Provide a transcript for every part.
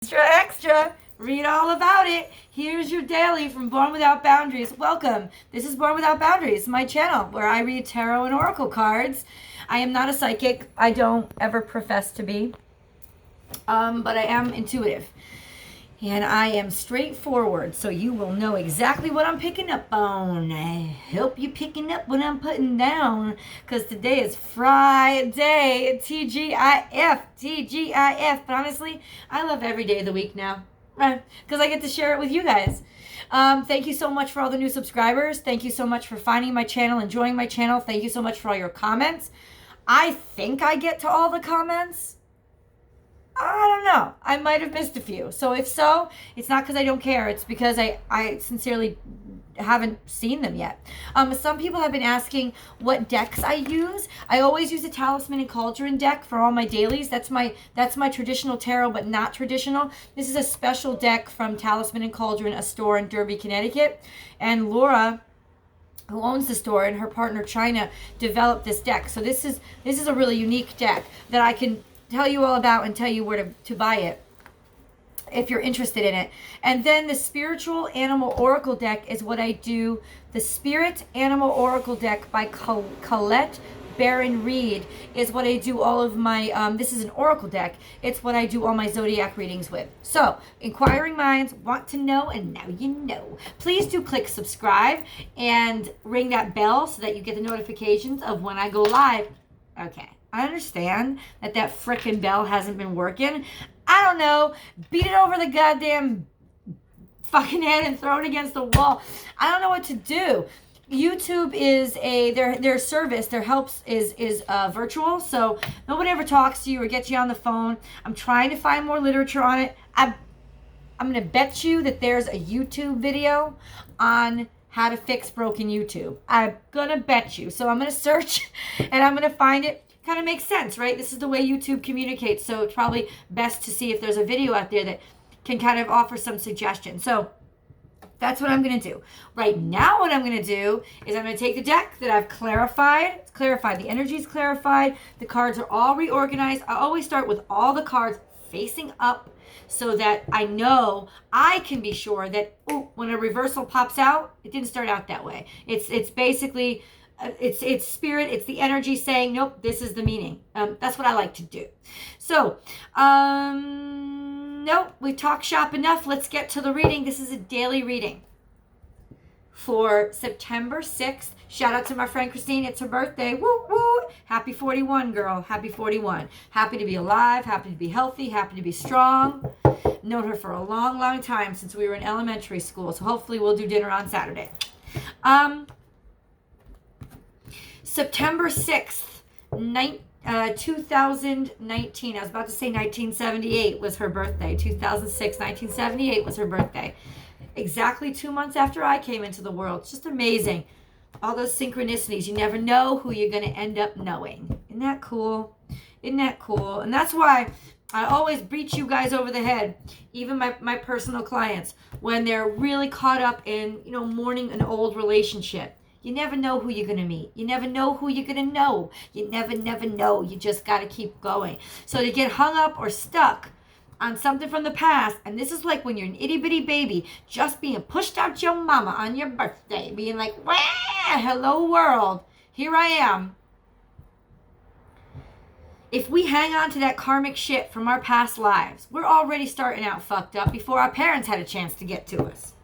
Extra, extra. Read all about it. Here's your daily from Born Without Boundaries. Welcome. This is Born Without Boundaries, my channel where I read tarot and oracle cards. I am not a psychic. I don't ever profess to be. But I am intuitive. And I am straightforward, so you will know exactly what I'm picking up on. I hope you're picking up what I'm putting down, because today is Friday. TGIF. TGIF. But honestly, I love every day of the week now, because I get to share it with you guys. Thank you so much for all the new subscribers. Thank you so much for finding my channel, enjoying my channel. Thank you so much for all your comments. I think I get to all the comments. I don't know. I might have missed a few. So if so, it's not because I don't care. It's because I sincerely haven't seen them yet. Some people have been asking what decks I use. I always use a Talisman and Cauldron deck for all my dailies. That's my traditional tarot, but not traditional. This is a special deck from Talisman and Cauldron, a store in Derby, Connecticut. And Laura, who owns the store, and her partner China developed this deck. So this is a really unique deck that I can tell you all about and tell you where to buy it if you're interested in it. And then the Spiritual Animal Oracle deck is what I do. The Spirit Animal Oracle deck by Colette Baron Reed is what I do all of my, this is an oracle deck. It's what I do all my zodiac readings with. So, inquiring minds want to know, and now you know. Please do click subscribe and ring that bell so that you get the notifications of when I go live. Okay. I understand that frickin' bell hasn't been working. I don't know. Beat it over the goddamn fucking head and throw it against the wall. I don't know what to do. YouTube is their service, their help is virtual, so nobody ever talks to you or gets you on the phone. I'm trying to find more literature on it. I'm gonna bet you that there's a YouTube video on how to fix broken YouTube. I'm gonna bet you. So I'm gonna search and I'm gonna find it. Kind of makes sense, right? This is the way YouTube communicates, so it's probably best to see if there's a video out there that can kind of offer some suggestions. So that's what I'm going to do. Right now what I'm going to do is I'm going to take the deck that I've clarified. It's clarified. The energy is clarified. The cards are all reorganized. I always start with all the cards facing up so that I know I can be sure that when a reversal pops out, it didn't start out that way. It's basically... It's spirit, it's the energy saying, nope, this is the meaning. That's what I like to do. So, nope, we talked shop enough. Let's get to the reading. This is a daily reading for September 6th. Shout out to my friend Christine. It's her birthday. Woo, woo. Happy 41, girl. Happy 41. Happy to be alive. Happy to be healthy. Happy to be strong. Known her for a long, long time since we were in elementary school. So hopefully we'll do dinner on Saturday. September 6th, 2019. I was about to say 1978 was her birthday. 2006, 1978 was her birthday. Exactly 2 months after I came into the world. It's just amazing. All those synchronicities. You never know who you're going to end up knowing. Isn't that cool? Isn't that cool? And that's why I always beat you guys over the head, even my personal clients, when they're really caught up in, mourning an old relationship. You never know who you're going to meet. You never know who you're going to know. You never know. You just got to keep going. So to get hung up or stuck on something from the past, and this is like when you're an itty-bitty baby just being pushed out your mama on your birthday, being like, wah, hello world, here I am. If we hang on to that karmic shit from our past lives, we're already starting out fucked up before our parents had a chance to get to us.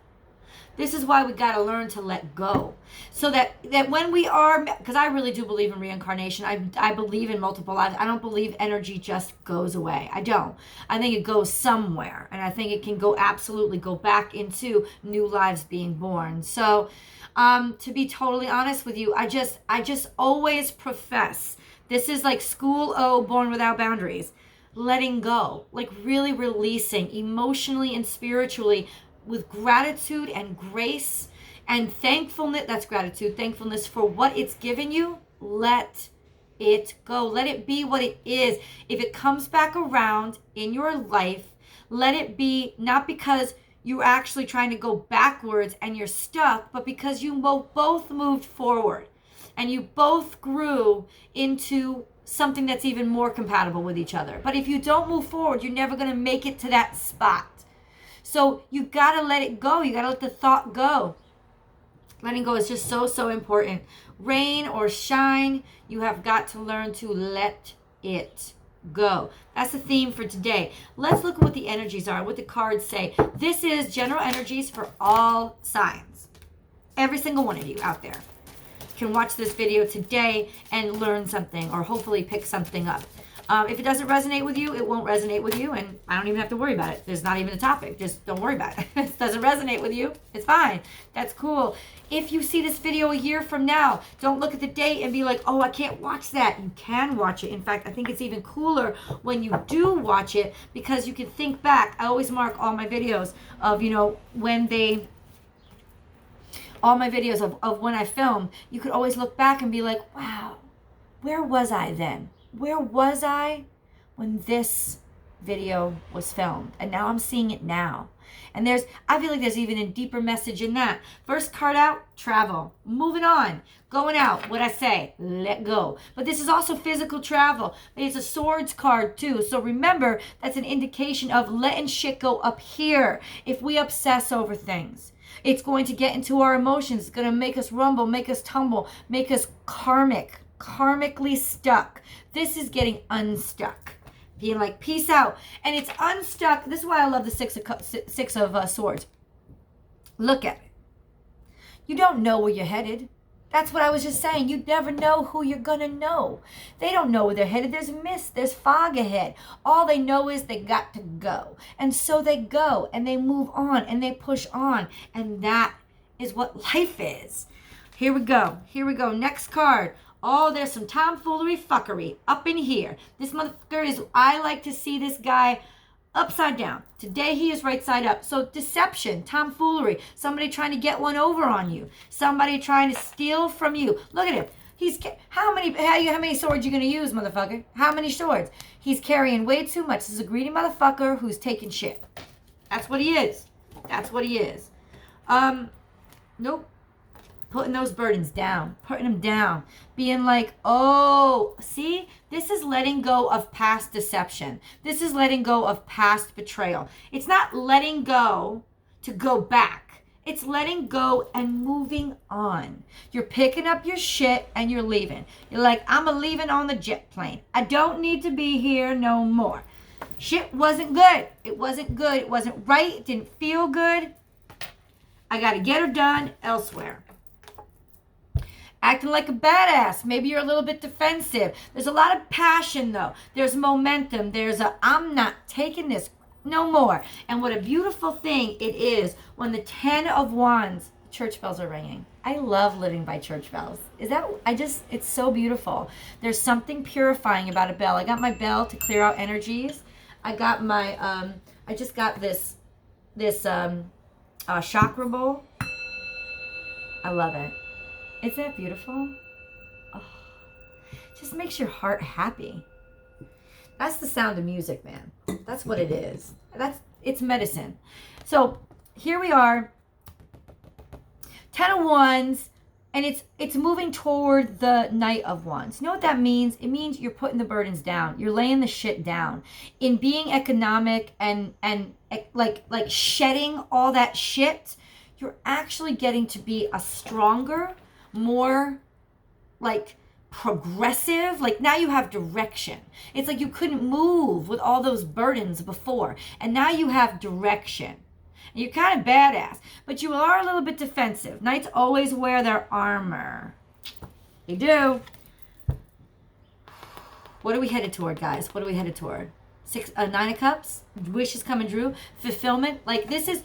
This is why we got to learn to let go. So that when we are, because I really do believe in reincarnation. I believe in multiple lives. I don't believe energy just goes away. I don't. I think it goes somewhere. And I think it can absolutely go back into new lives being born. So to be totally honest with you, I just always profess. This is like School O, Born Without Boundaries. Letting go. Like really releasing emotionally and spiritually, with gratitude and grace and thankfulness. That's gratitude, thankfulness for what it's given you. Let it go. Let it be what it is. If it comes back around in your life, let it be not because you're actually trying to go backwards and you're stuck, but because you both moved forward and you both grew into something that's even more compatible with each other. But if you don't move forward, you're never going to make it to that spot. So you got to let it go. You got to let the thought go. Letting go is just so, so important. Rain or shine, you have got to learn to let it go. That's the theme for today. Let's look at what the energies are, what the cards say. This is general energies for all signs. Every single one of you out there can watch this video today and learn something, or hopefully pick something up. If it doesn't resonate with you, it won't resonate with you, and I don't even have to worry about it. There's not even a topic. Just don't worry about it. If it doesn't resonate with you, it's fine. That's cool. If you see this video a year from now, don't look at the date and be like, oh, I can't watch that. You can watch it. In fact, I think it's even cooler when you do watch it, because you can think back. I always mark all my videos of, all my videos of when I film. You could always look back and be like, wow, where was I then? Where was I when this video was filmed? And now I'm seeing it now. And I feel like there's even a deeper message in that. First card out, travel. Moving on. Going out. What I say, let go. But this is also physical travel. It's a swords card too. So remember, that's an indication of letting shit go up here. If we obsess over things, it's going to get into our emotions. It's going to make us rumble, make us tumble, make us karmically stuck. This is getting unstuck. Being like, peace out. And it's unstuck. This is why I love the six of Swords. Look at it. You don't know where you're headed. That's what I was just saying. You never know who you're going to know. They don't know where they're headed. There's mist. There's fog ahead. All they know is they got to go. And so they go and they move on and they push on. And that is what life is. Here we go. Here we go. Next card. Oh, there's some tomfoolery fuckery up in here. This motherfucker is, I like to see this guy upside down. Today he is right side up. So deception, tomfoolery, somebody trying to get one over on you, somebody trying to steal from you. Look at him. How many swords you gonna use, motherfucker? How many swords? He's carrying way too much. This is a greedy motherfucker who's taking shit. That's what he is. That's what he is. Nope. Putting those burdens down, putting them down, being like, oh, see, this is letting go of past deception. This is letting go of past betrayal. It's not letting go to go back. It's letting go and moving on. You're picking up your shit and you're leaving. You're like, I'm leaving on the jet plane. I don't need to be here no more. Shit wasn't good. It wasn't good. It wasn't right. It didn't feel good. I got to get her done elsewhere. Acting like a badass. Maybe you're a little bit defensive. There's a lot of passion, though. There's momentum. There's I'm not taking this no more. And what a beautiful thing it is when the 10 of Wands, church bells are ringing. I love living by church bells. It's so beautiful. There's something purifying about a bell. I got my bell to clear out energies. I got my, I just got this chakra bowl. I love it. Isn't that beautiful? Oh, just makes your heart happy. That's the sound of music, man. That's what it is. It's medicine. So here we are. 10 of Wands, and it's moving toward the Knight of Wands. You know what that means? It means you're putting the burdens down. You're laying the shit down. In being economic and like shedding all that shit, you're actually getting to be a stronger, more like progressive, like now you have direction. It's like you couldn't move with all those burdens before, and now you have direction. And you're kind of badass, but you are a little bit defensive. Knights always wear their armor. They do. What are we headed toward, guys? What are we headed toward? 9 of Cups, wishes coming true, fulfillment. Like this is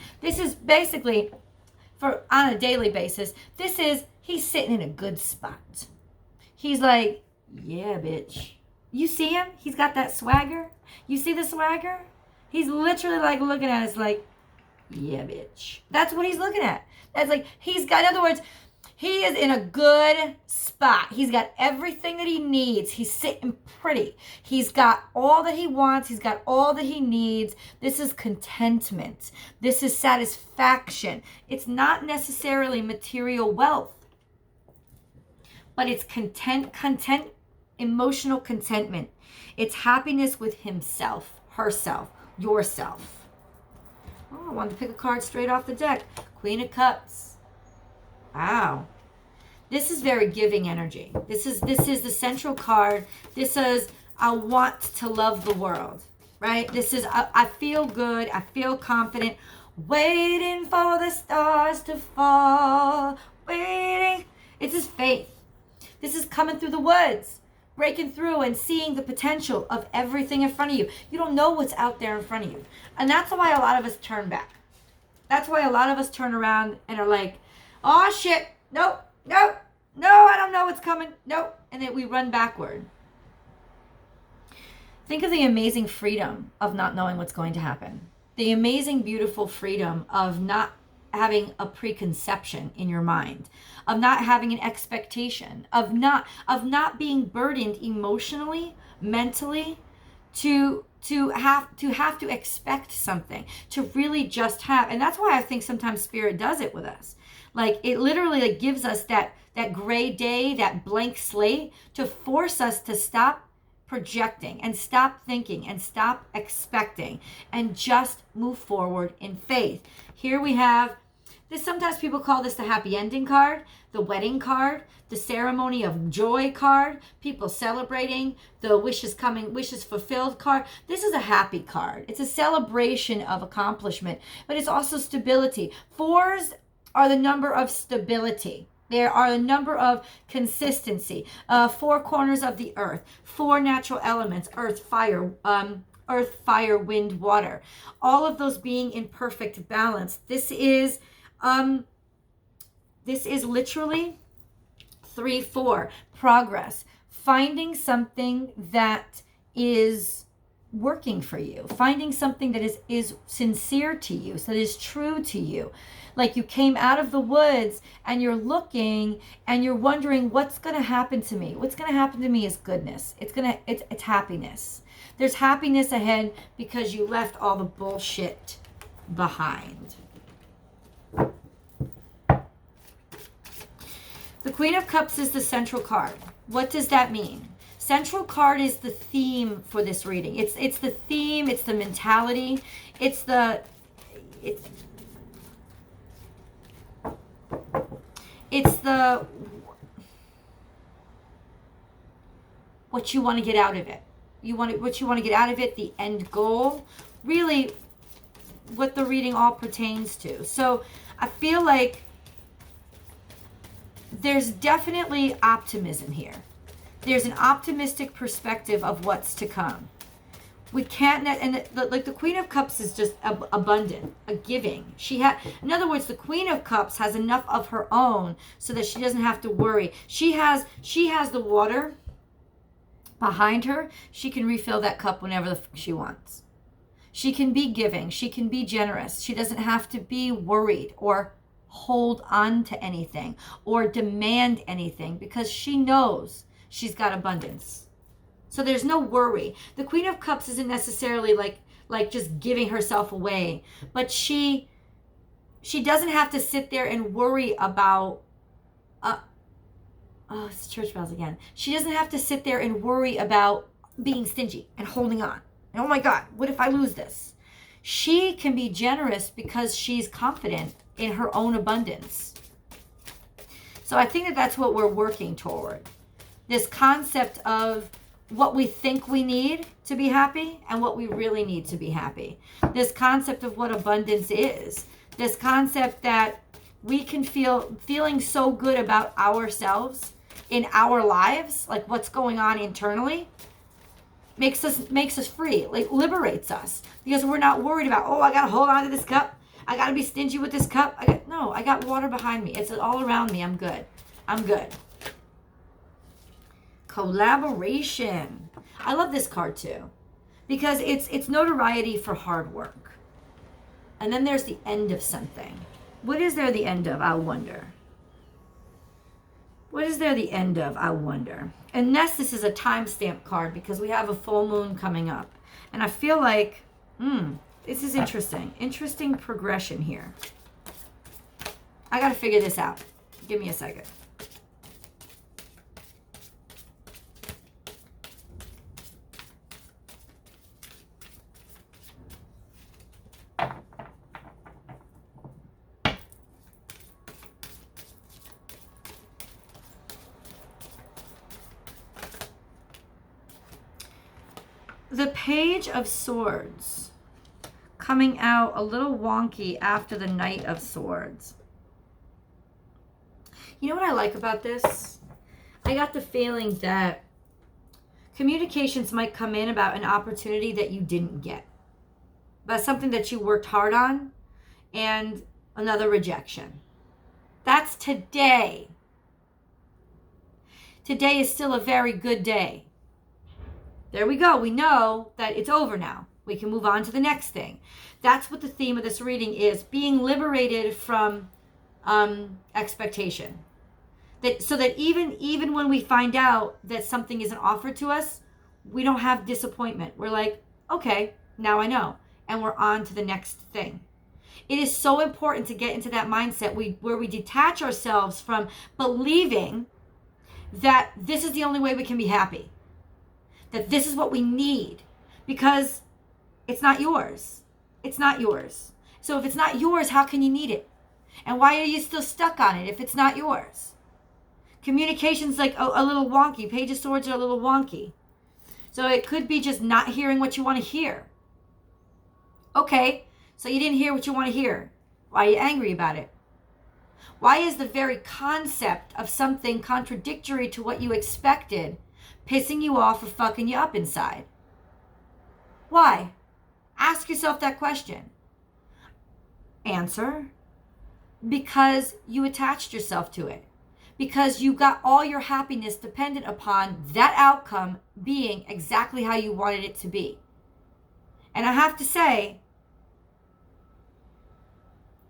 basically for on a daily basis. He's sitting in a good spot. He's like, yeah, bitch. You see him? He's got that swagger. You see the swagger? He's literally like looking at us like, yeah, bitch. That's what he's looking at. That's like, in other words, he is in a good spot. He's got everything that he needs. He's sitting pretty. He's got all that he wants. He's got all that he needs. This is contentment. This is satisfaction. It's not necessarily material wealth, but it's content emotional contentment. It's happiness with himself, herself, yourself. Oh, I wanted to pick a card straight off the deck. Queen of Cups. Wow. This is very giving energy. This is the central card. This is, I want to love the world, right? This is, I feel good. I feel confident. Waiting for the stars to fall. Waiting. It's his faith. This is coming through the woods, breaking through and seeing the potential of everything in front of you. You don't know what's out there in front of you. And that's why a lot of us turn back. That's why a lot of us turn around and are like, oh shit, nope, nope, no, I don't know what's coming, nope. And then we run backward. Think of the amazing freedom of not knowing what's going to happen. The amazing, beautiful freedom of not having a preconception in your mind, of not having an expectation, of not being burdened emotionally, mentally, to have to expect something, to really just have. And that's why I think sometimes Spirit does it with us. Like, it literally like gives us that gray day, that blank slate, to force us to stop projecting and stop thinking and stop expecting and just move forward in faith. Here we have this, sometimes people call this the happy ending card, the wedding card, the ceremony of joy card, people celebrating, the wishes coming, wishes fulfilled card. This is a happy card. It's a celebration of accomplishment, but it's also stability. Fours are the number of stability. There are a number of consistency, four corners of the earth, four natural elements, earth, fire, wind, water. All of those being in perfect balance. This is literally 3-4, progress, finding something that is working for you, finding something that is sincere to you, so that is true to you. Like, you came out of the woods and you're looking and you're wondering, what's going to happen to me? What's going to happen to me is goodness. It's happiness. There's happiness ahead because you left all the bullshit behind. The Queen of Cups is the central card. What does that mean? Central card is the theme for this reading. It's the theme, it's the mentality, it's what you want to get out of it. What you want to get out of it, the end goal, really what the reading all pertains to. So I feel like there's definitely optimism here. There's an optimistic perspective of what's to come. We can't, and the Queen of Cups is just abundant, a giving. In other words, the Queen of Cups has enough of her own so that she doesn't have to worry. She has the water behind her. She can refill that cup whenever she wants. She can be giving. She can be generous. She doesn't have to be worried or hold on to anything or demand anything because she knows she's got abundance. So there's no worry. The Queen of Cups isn't necessarily like just giving herself away, but she doesn't have to sit there and worry about it's church bells again. She doesn't have to sit there and worry about being stingy and holding on. And, oh my God, what if I lose this? She can be generous because she's confident in her own abundance. So I think that that's what we're working toward. This concept of what we think we need to be happy and what we really need to be happy. This concept of what abundance is. This concept that we can feeling so good about ourselves in our lives, like what's going on internally, makes us free, like liberates us, because we're not worried about, oh, I gotta hold on to this cup, I gotta be stingy with this cup. I got water behind me. It's all around me. I'm good. Collaboration. I love this card too, because it's notoriety for hard work. And then there's the end of something. What is there the end of? I wonder. What is there the end of? I wonder. Unless this is a timestamp card, because we have a full moon coming up. And I feel like, this is interesting. Interesting progression here. I got to figure this out. Give me a second. the Page of Swords coming out a little wonky after the Knight of Swords. You know what I like about this? I got the feeling that communications might come in about an opportunity that you didn't get, about something that you worked hard on, and another rejection. That's today. Today is still a very good day. There we go. We know that it's over now. We can move on to the next thing. That's what the theme of this reading is, being liberated from expectation. So that even when we find out that something isn't offered to us, we don't have disappointment. We're like, okay, now I know. And we're on to the next thing. It is so important to get into that mindset where we detach ourselves from believing that this is the only way we can be happy, that this is what we need, because it's not yours. It's not yours. So if it's not yours, how can you need it? And why are you still stuck on it if it's not yours? Communication's like a little wonky. Page of Swords are a little wonky. So it could be just not hearing what you want to hear. Okay, so you didn't hear what you want to hear. Why are you angry about it? Why is the very concept of something contradictory to what you expected pissing you off or fucking you up inside? Why? Ask yourself that question. Answer: because you attached yourself to it. Because you got all your happiness dependent upon that outcome being exactly how you wanted it to be. And I have to say,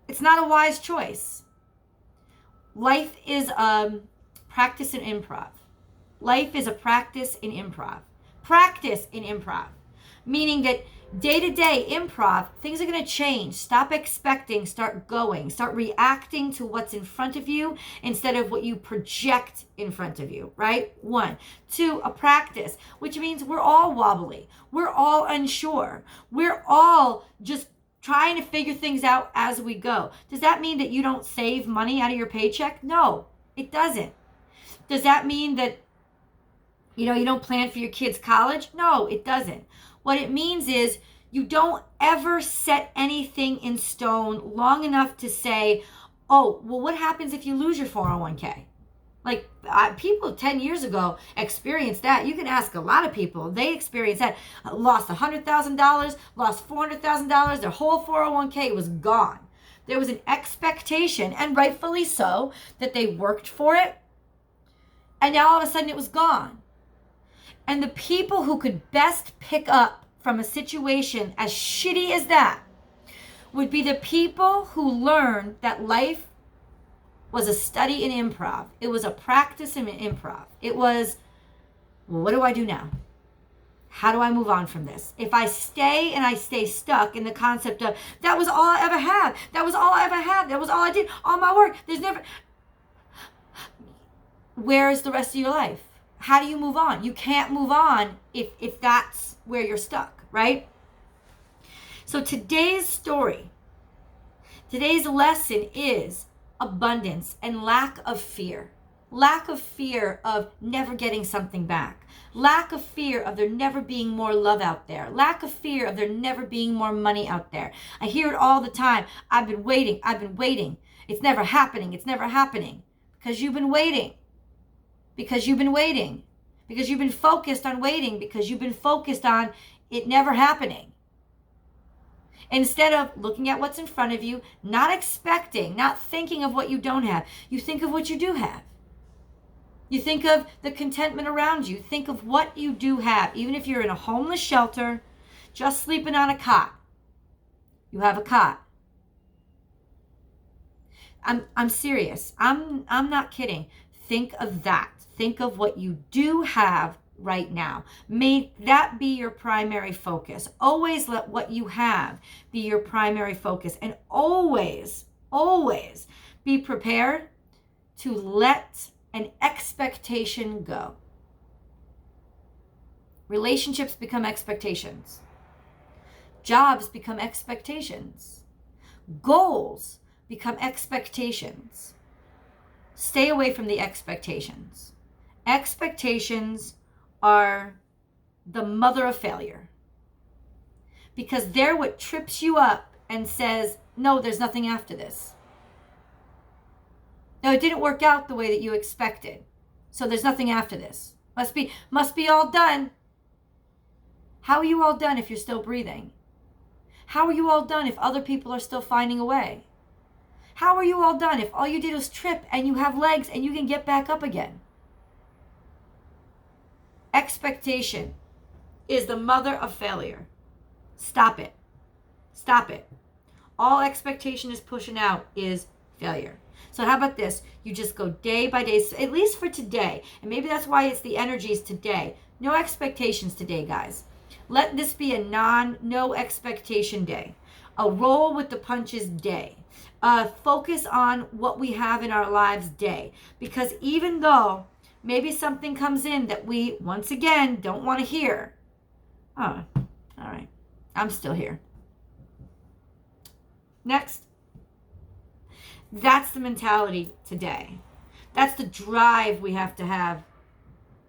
it's not a wise choice. Life is a practice in improv. Life is a practice in improv. Practice in improv. Meaning that day-to-day improv, things are going to change. Stop expecting, start going. Start reacting to what's in front of you instead of what you project in front of you, right? 1. 2, a practice, which means we're all wobbly. We're all unsure. We're all just trying to figure things out as we go. Does that mean that you don't save money out of your paycheck? No, it doesn't. Does that mean that, you don't plan for your kids' college? No, it doesn't. What it means is you don't ever set anything in stone long enough to say, oh, well, what happens if you lose your 401k? Like, people 10 years ago experienced that. You can ask a lot of people. They experienced that. Lost $100,000, lost $400,000. Their whole 401k was gone. There was an expectation, and rightfully so, that they worked for it. And now all of a sudden it was gone. And the people who could best pick up from a situation as shitty as that would be the people who learned that life was a study in improv. It was a practice in improv. It was, well, what do I do now? How do I move on from this? If I stay and I stay stuck in the concept of, that was all I ever had. That was all I ever had. That was all I did. All my work. There's never... Where is the rest of your life? How do you move on? You can't move on if that's where you're stuck, right? So today's story, today's lesson is abundance and lack of fear. Lack of fear of never getting something back. Lack of fear of there never being more love out there. Lack of fear of there never being more money out there. I hear it all the time. I've been waiting. It's never happening. It's never happening. Because you've been waiting. Because you've been waiting. Because you've been focused on waiting. Because you've been focused on it never happening. Instead of looking at what's in front of you, not expecting, not thinking of what you don't have, you think of what you do have. You think of the contentment around you. Think of what you do have. Even if you're in a homeless shelter, just sleeping on a cot, you have a cot. I'm serious. I'm not kidding. Think of that. Think of what you do have right now. May that be your primary focus. Always let what you have be your primary focus. And always, always be prepared to let an expectation go. Relationships become expectations. Jobs become expectations. Goals become expectations. Stay away from the expectations. Expectations are the mother of failure. because they're what trips you up and says, no, there's nothing after this. No, it didn't work out the way that you expected. So there's nothing after this. Must be all done. How are you all done if you're still breathing? How are you all done if other people are still finding a way? How are you all done if all you did was trip and you have legs and you can get back up again? Expectation is the mother of failure. Stop it. Stop it. All expectation is pushing out is failure. So how about this? You just go day by day, at least for today. And maybe that's why it's the energies today. No expectations today, guys. Let this be a no expectation day. A roll with the punches day. Focus on what we have in our lives day. Because even though maybe something comes in that we, once again, don't want to hear. Oh, all right. I'm still here. Next. That's the mentality today. That's the drive we have to have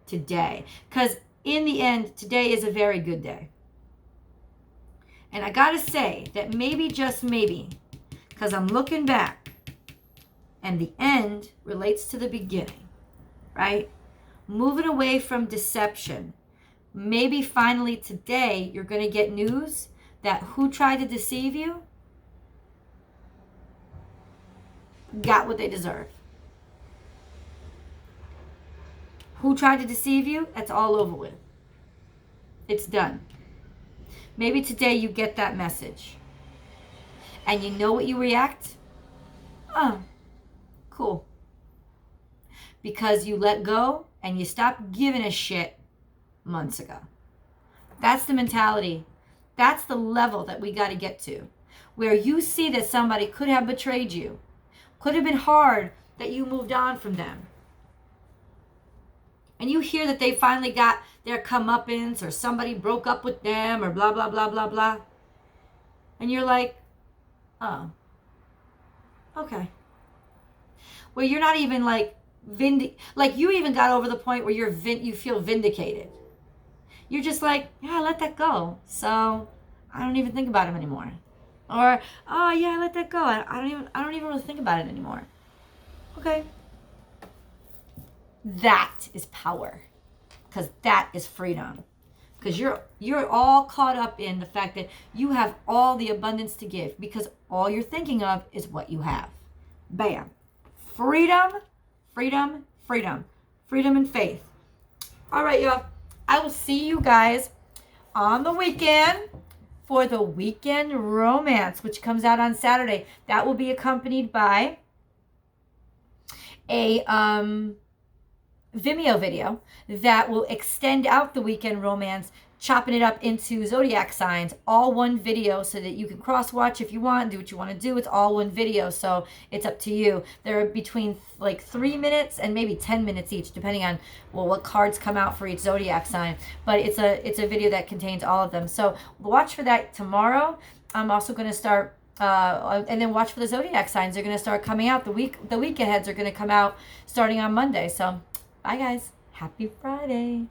today. Because in the end, today is a very good day. And I got to say that maybe, just maybe, because I'm looking back and the end relates to the beginning, right? Moving away from deception. Maybe finally today you're going to get news that who tried to deceive you got what they deserve. Who tried to deceive you? That's all over with. It's done. Maybe today you get that message. And you know what you react? Oh, cool. Because you let go and you stopped giving a shit months ago. That's the mentality. That's the level that we got to get to. Where you see that somebody could have betrayed you. Could have been hard that you moved on from them. And you hear that they finally got their comeuppance or somebody broke up with them or blah, blah, blah, blah, blah. And you're like, oh, okay. Where you're not even like, you even got over the point where you feel vindicated. You're just like, yeah, I let that go. So I don't even think about him anymore. Or, oh yeah, I let that go. I don't even really think about it anymore. Okay. That is power. Because that is freedom. Because you're all caught up in the fact that you have all the abundance to give. Because all you're thinking of is what you have. Bam. Freedom, freedom, freedom. Freedom and faith. All right, y'all. I will see you guys on the weekend for the weekend romance, which comes out on Saturday. That will be accompanied by a Vimeo video that will extend out the weekend romance, chopping it up into zodiac signs, all one video, so that you can cross watch if you want, do what you want to do. It's all one video, so it's up to you. They're between like 3 minutes and maybe 10 minutes each, depending on what cards come out for each zodiac sign. But it's a video that contains all of them. So watch for that tomorrow. I'm also going to start and then watch for the zodiac signs. They're going to start coming out. The week aheads are going to come out starting on Monday. So bye guys. Happy Friday.